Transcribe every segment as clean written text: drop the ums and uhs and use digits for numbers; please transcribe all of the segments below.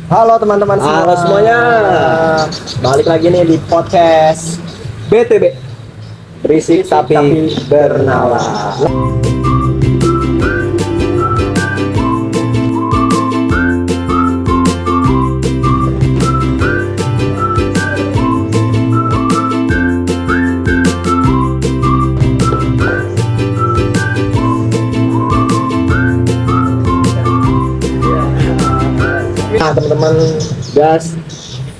Halo teman-teman semua. Halo semuanya. Balik lagi nih di podcast BTB berisik tapi bernalar. Nah teman-teman, guys,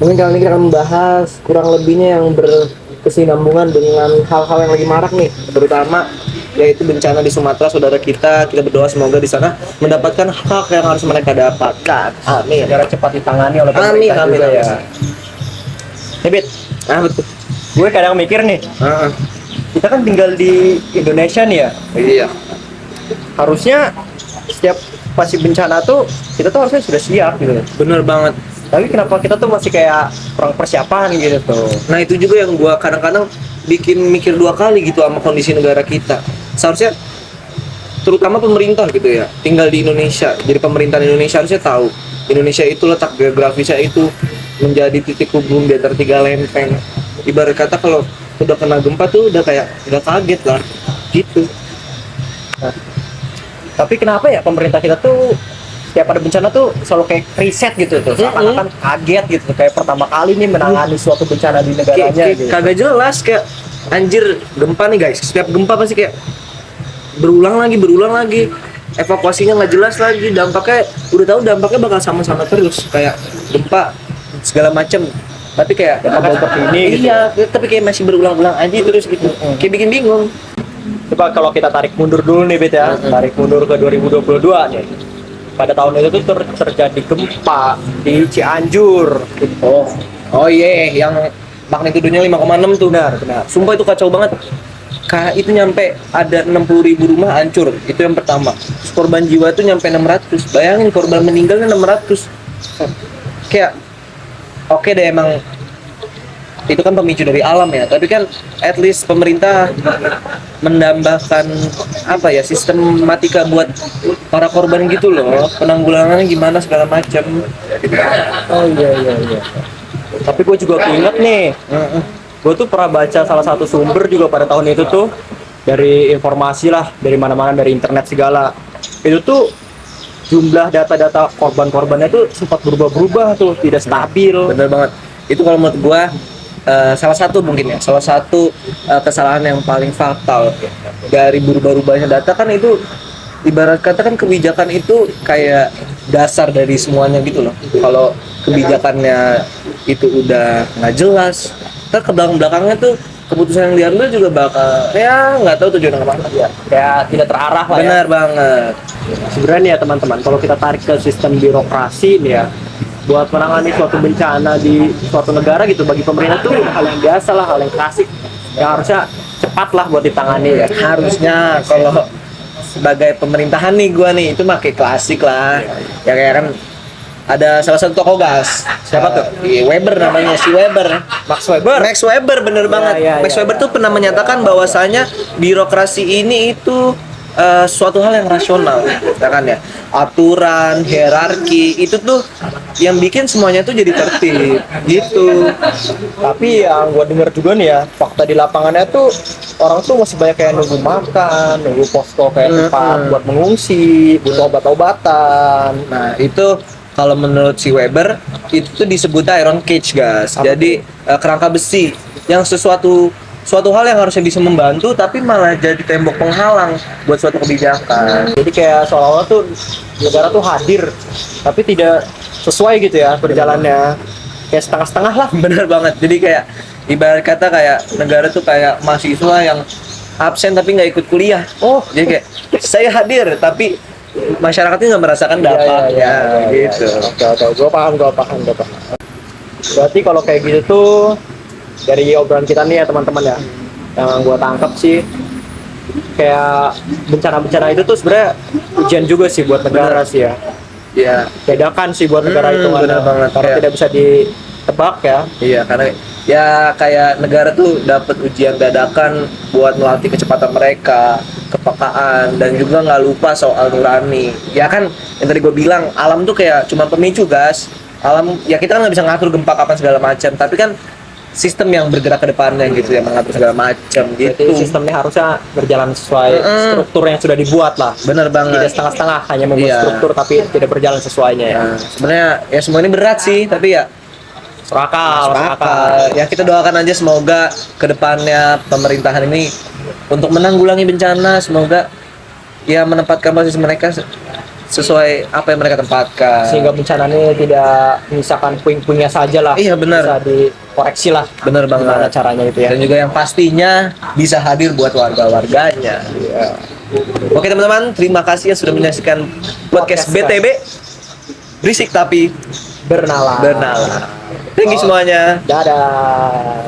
mungkin kali ini kita akan membahas kurang lebihnya yang berkesinambungan dengan hal-hal yang lagi marak nih, terutama yaitu bencana di Sumatera. Saudara kita berdoa semoga di sana mendapatkan hak yang harus mereka dapatkan. Amin. Negara cepat ditangani oleh Amin, pemerintah amin, juga amin. ya. Nih, Bit, Betul. gue kadang mikir nih, Ah, kita kan tinggal di Indonesia nih ya. iya. Harusnya setiap pasti bencana tuh kita tuh harusnya sudah siap gitu. Bener banget. Tapi kenapa kita tuh masih kayak kurang persiapan gitu tuh? Nah itu juga yang gua kadang-kadang bikin mikir dua kali gitu sama kondisi negara kita. Seharusnya terutama pemerintah gitu ya, tinggal di Indonesia. Jadi pemerintahan Indonesia harusnya tahu Indonesia itu letak geografisnya itu menjadi titik hubung di antara tiga lempeng. Ibarat kata kalau udah kena gempa tuh udah kayak udah kaget lah gitu. Tapi kenapa ya pemerintah kita tuh setiap ada bencana tuh selalu kayak riset gitu tuh, seakan-akan kaget gitu, kayak pertama kali nih menangani suatu bencana di negaranya gitu. Kagak jelas kayak anjir gempa nih guys. Setiap gempa pasti kayak berulang lagi, evakuasinya nggak jelas lagi, dampaknya udah tahu dampaknya bakal sama-sama terus kayak gempa segala macem, tapi kayak Dampaknya seperti ini gitu. iya, tapi kayak masih berulang-ulang aja terus gitu, kayak bikin bingung. Coba kalau kita tarik mundur dulu nih, Bet ya. Tarik mundur ke 2022 nih. Pada tahun itu tuh terjadi gempa di Cianjur. Oh iya, yang magnitudenya 5,6 tuh. Benar. Sumpah itu kacau banget. Itu nyampe ada 60.000 rumah hancur. Itu yang pertama. Terus korban jiwa tuh nyampe 600. Bayangin korban meninggalnya 600. Kayak oke deh, emang itu kan pemicu dari alam ya. Tapi kan at least pemerintah menambahkan apa ya, sistematika buat para korban gitu loh. Penanggulangannya gimana segala macam. Oh iya. Tapi gue juga keinget nih. Gue tuh pernah baca salah satu sumber juga pada tahun itu tuh, dari informasi lah, dari mana-mana, dari internet segala. Itu tuh jumlah data-data korban-korbannya tuh sempat berubah-berubah tuh, tidak stabil. Bener banget. Itu kalau menurut gua salah satu kesalahan yang paling fatal dari berubah-ubahnya data kan. Itu ibarat kata kan kebijakan itu kayak dasar dari semuanya gitu loh. Kalau kebijakannya itu udah nggak jelas, ntar ke belakang-belakangnya tuh keputusan yang diambil juga bakal ya nggak tahu tujuannya kemana ya. Kayak tidak terarah lah ya. Benar banget. Sebenarnya ya teman-teman, kalau kita tarik ke sistem birokrasi nih ya, buat menangani suatu bencana di suatu negara gitu, bagi pemerintah tuh hal yang biasa lah, hal yang klasik yang harusnya cepat lah buat ditangani ya. Harusnya kalau sebagai pemerintahan nih gua nih itu pakai klasik lah ya. Kayak kan ada salah satu tokoh gas, siapa tuh? Weber namanya, si Weber. Max Weber bener banget. Max Weber tuh pernah menyatakan bahwasanya birokrasi ini itu suatu hal yang rasional, ya kan ya. Aturan, hierarki itu tuh yang bikin semuanya tuh jadi tertib gitu. Tapi yang gue denger juga nih ya, fakta di lapangannya tuh orang tuh masih banyak kayak nunggu makan, nunggu posko kayak tempat buat mengungsi, butuh obat-obatan. Nah itu kalau menurut si Weber itu tuh disebut iron cage guys. Jadi kerangka besi yang suatu hal yang harusnya bisa membantu tapi malah jadi tembok penghalang buat suatu kebijakan. Jadi kayak seolah-olah tuh negara tuh hadir, tapi tidak sesuai gitu ya berjalannya. Kayak setengah-setengah lah. Bener banget. Jadi kayak ibarat kata kayak negara tuh kayak mahasiswa yang absen tapi nggak ikut kuliah. Jadi kayak saya hadir tapi masyarakatnya nggak merasakan dampaknya gitu. Oke, gue paham. Berarti kalau kayak gitu tuh, dari obrolan kita nih ya teman-teman ya, yang gue tangkap sih kayak bencana-bencana itu tuh sebenarnya ujian juga sih buat negara sih ya. Iya. Bedakan sih buat negara itu Bener banget. karena Kayak- tidak bisa ditebak ya. Iya, karena ya kayak negara tuh dapat ujian dadakan buat melatih kecepatan mereka, kepekaan, dan juga nggak lupa soal nurani. Ya kan, yang tadi gue bilang, alam tuh kayak cuma pemicu, gas. alam ya kita kan nggak bisa ngatur gempa kapan segala macam, tapi kan sistem yang bergerak ke depannya gitu, yang mengatur segala macam Berarti gitu. sistemnya harusnya berjalan sesuai struktur yang sudah dibuat lah. Bener Tidak banget. setengah-setengah hanya membuat Iya. struktur tapi tidak berjalan sesuainya ya. Nah, sebenarnya ya semua ini berat sih, tapi ya Serakal. ya kita doakan aja semoga kedepannya pemerintahan ini untuk menanggulangi bencana, semoga ya menempatkan posisi mereka sesuai apa yang mereka tempatkan. Sehingga bencana ini tidak misalkan puing-puingnya saja lah. Iya, benar. Bisa dikoreksi lah. Bener banget. Gimana caranya itu ya. Dan juga yang pastinya bisa hadir buat warga-warganya. Iya. Oke teman-teman, terima kasih yang sudah menyaksikan podcast Podcast, BTB. Berisik tapi Bernala. bernala. Thank you semuanya. Dadah.